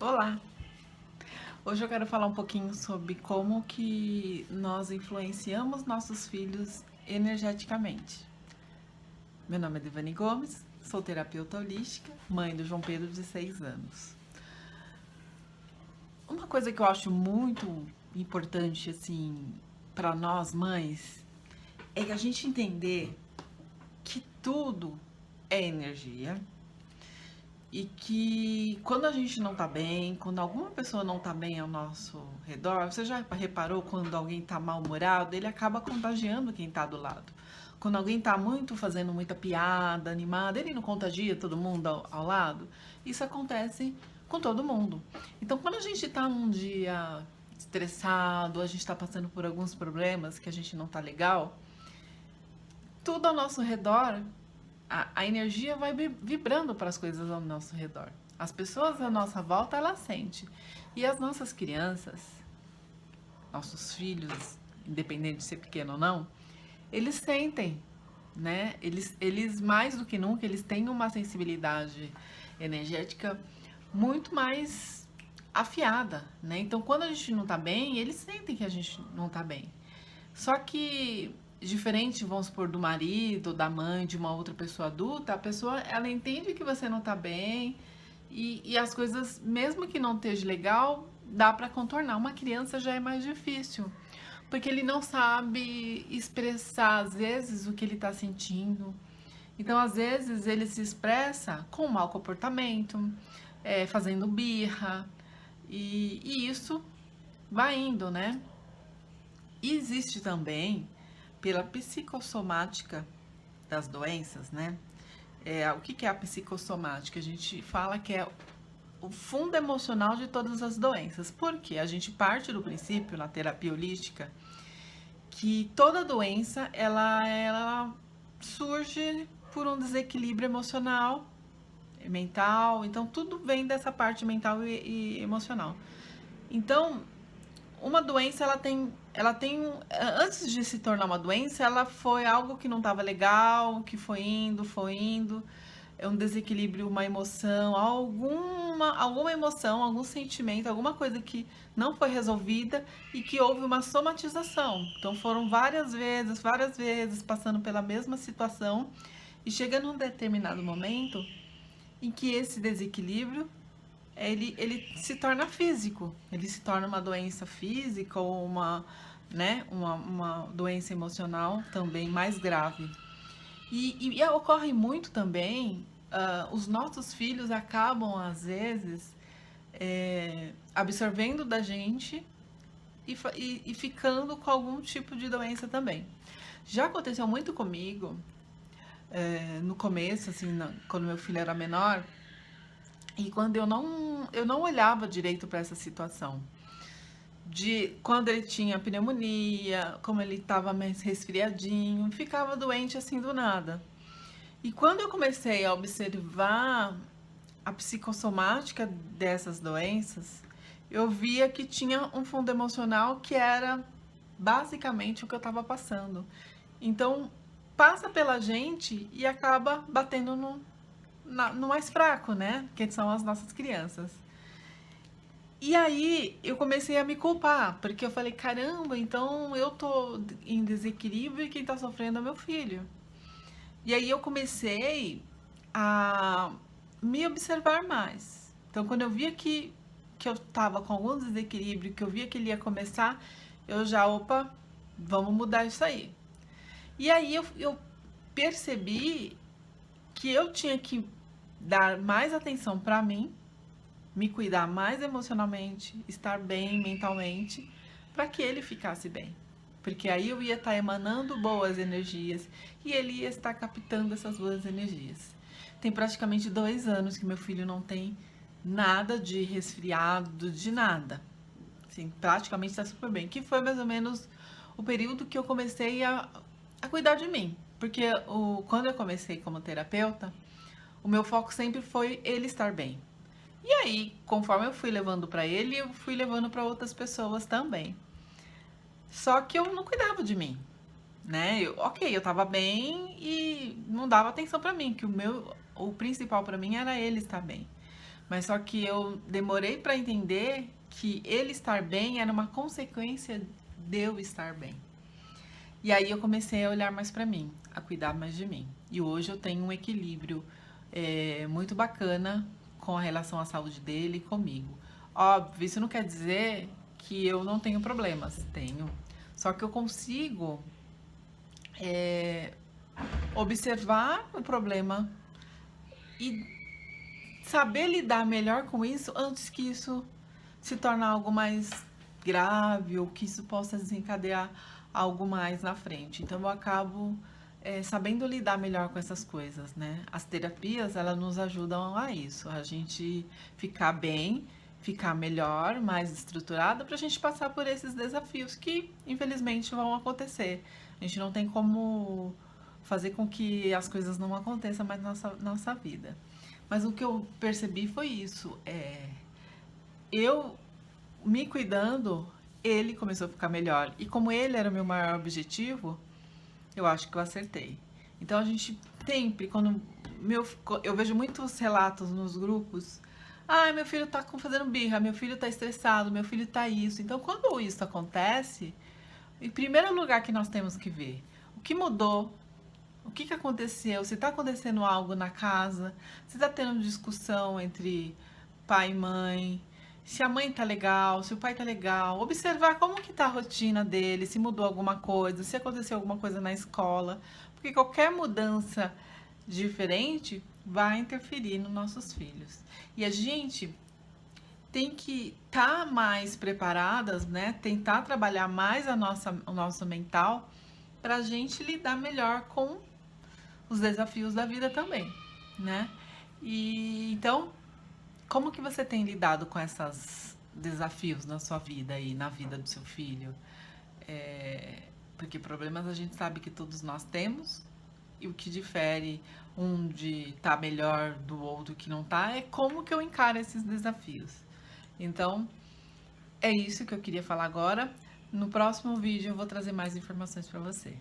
Olá! Hoje eu quero falar um pouquinho sobre como que nós influenciamos nossos filhos energeticamente. Meu nome é Devani Gomes, sou terapeuta holística, mãe do João Pedro de 6 anos. Uma coisa que eu acho muito importante assim para nós mães é que a gente entender que tudo é energia. E que quando a gente não tá bem, quando alguma pessoa não tá bem ao nosso redor, você já reparou quando alguém tá mal-humorado, ele acaba contagiando quem tá do lado. Quando alguém tá muito fazendo muita piada, animada, ele não contagia todo mundo ao lado? Isso acontece com todo mundo. Então, quando a gente tá num dia estressado, a gente tá passando por alguns problemas que a gente não tá legal, tudo ao nosso redor a energia vai vibrando para as coisas ao nosso redor. As pessoas à nossa volta, elas sentem. E as nossas crianças, nossos filhos, independente de ser pequeno ou não, eles sentem, né? Eles mais do que nunca, eles têm uma sensibilidade energética muito mais afiada, né? Então, quando a gente não tá bem, eles sentem que a gente não tá bem. Só que diferente, vamos supor, do marido, da mãe, de uma outra pessoa adulta, a pessoa, ela entende que você não tá bem e as coisas, mesmo que não esteja legal, dá para contornar. Uma criança já é mais difícil, porque ele não sabe expressar, às vezes, o que ele tá sentindo. Então, às vezes, ele se expressa com mau comportamento, fazendo birra, e isso vai indo, né? E existe também, pela psicossomática das doenças, né? O que é a psicossomática? A gente fala que é o fundo emocional de todas as doenças. Por quê? A gente parte do princípio, na terapia holística, que toda doença, ela surge por um desequilíbrio emocional, mental. Então, tudo vem dessa parte mental e emocional. Então, uma doença, antes de se tornar uma doença, ela foi algo que não estava legal, que foi indo, é um desequilíbrio, uma emoção, alguma emoção, algum sentimento, alguma coisa que não foi resolvida e que houve uma somatização. Então foram várias vezes passando pela mesma situação e chega num determinado momento em que esse desequilíbrio ele se torna físico, ele se torna uma doença física ou uma doença emocional também mais grave. E ocorre muito também, os nossos filhos acabam, às vezes, absorvendo da gente e ficando com algum tipo de doença também. Já aconteceu muito comigo, no começo, assim, quando meu filho era menor, e quando eu não olhava direito para essa situação. De quando ele tinha pneumonia, como ele estava mais resfriadinho, ficava doente assim do nada. E quando eu comecei a observar a psicossomática dessas doenças, eu via que tinha um fundo emocional que era basicamente o que eu estava passando. Então, passa pela gente e acaba batendo no mais fraco, né? Que são as nossas crianças. E aí eu comecei a me culpar, porque eu falei, caramba, então eu tô em desequilíbrio e quem tá sofrendo é meu filho. E aí eu comecei a me observar mais. Então quando eu via que eu tava com algum desequilíbrio, que eu via que ele ia começar, eu já, opa, vamos mudar isso aí. E aí eu percebi que eu tinha que dar mais atenção para mim, me cuidar mais emocionalmente, estar bem mentalmente, para que ele ficasse bem. Porque aí eu ia estar emanando boas energias e ele ia estar captando essas boas energias. Tem praticamente 2 anos que meu filho não tem nada de resfriado, de nada. Assim, praticamente está super bem. Que foi mais ou menos o período que eu comecei a cuidar de mim. Porque quando eu comecei como terapeuta, o meu foco sempre foi ele estar bem. E aí, conforme eu fui levando para ele, eu fui levando para outras pessoas também. Só que eu não cuidava de mim, né? Eu tava bem e não dava atenção para mim, que o principal para mim era ele estar bem. Mas só que eu demorei para entender que ele estar bem era uma consequência de eu estar bem. E aí eu comecei a olhar mais para mim, a cuidar mais de mim. E hoje eu tenho um equilíbrio muito bacana com a relação à saúde dele e comigo. Óbvio, isso não quer dizer que eu não tenho problemas, tenho. Só que eu consigo observar o problema e saber lidar melhor com isso antes que isso se torne algo mais grave ou que isso possa desencadear algo mais na frente. Então eu acabo sabendo lidar melhor com essas coisas, né? As terapias, elas nos ajudam a isso, a gente ficar bem, ficar melhor, mais estruturada, para a gente passar por esses desafios que, infelizmente, vão acontecer. A gente não tem como fazer com que as coisas não aconteçam mais na nossa vida. Mas o que eu percebi foi isso. Eu me cuidando, ele começou a ficar melhor. E como ele era o meu maior objetivo, eu acho que eu acertei. Então a gente sempre, eu vejo muitos relatos nos grupos, ah, meu filho tá fazendo birra, meu filho tá estressado, meu filho tá isso. Então quando isso acontece, em primeiro lugar que nós temos que ver o que mudou, o que aconteceu, se tá acontecendo algo na casa, se tá tendo discussão entre pai e mãe, se a mãe tá legal, se o pai tá legal, observar como que tá a rotina dele, se mudou alguma coisa, se aconteceu alguma coisa na escola, porque qualquer mudança diferente vai interferir nos nossos filhos. E a gente tem que estar mais preparadas, né? Tentar trabalhar mais o nosso mental para a gente lidar melhor com os desafios da vida também, né? E então, como que você tem lidado com esses desafios na sua vida e na vida do seu filho? Porque problemas a gente sabe que todos nós temos, e o que difere um de estar melhor do outro que não tá é como que eu encaro esses desafios. Então, é isso que eu queria falar agora. No próximo vídeo eu vou trazer mais informações para você.